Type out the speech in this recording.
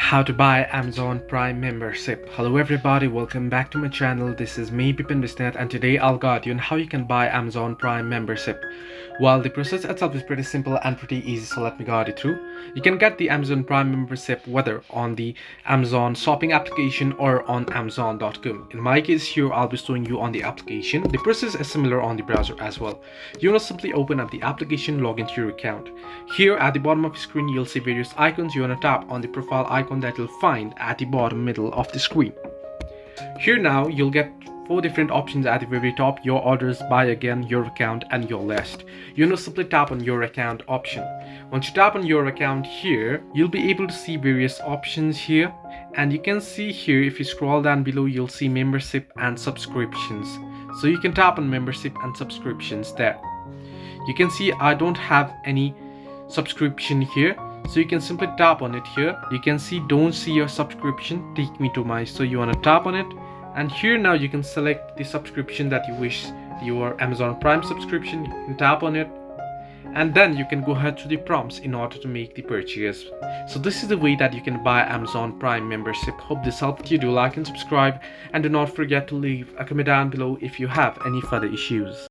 How to buy Amazon Prime membership. Hello everybody, welcome back to my channel. This is me Bipin Bisnet, and today I'll guide you on how you can buy Amazon Prime membership. Well, the process itself is pretty simple and pretty easy, so let me guide you through. You can get the Amazon Prime membership whether on the Amazon shopping application or on Amazon.com. In my case here, I'll be showing you on the application. The process is similar on the browser as well. You want to simply open up the application, log into your account. Here at the bottom of the screen, you'll see various icons. You want to tap on the profile icon that you'll find at the bottom middle of the screen. Here now you'll get 4 different options at the very top: your orders, buy again, your account, and your list. You know, simply tap on your account option. Once you tap on your account here, you'll be able to see various options here, and you can see here, if you scroll down below, you'll see membership and subscriptions. So you can tap on membership and subscriptions there. You can see I don't have any subscription here, so you can simply tap on it here. You can see don't see your subscription, take me to my, so you want to tap on it, and here now you can select the subscription that you wish, your Amazon Prime subscription. You can tap on it, and then you can go ahead to the prompts in order to make the purchase. So this is the way that you can buy Amazon Prime membership. Hope this helped you. Do like and subscribe, and do not forget to leave a comment down below if you have any further issues.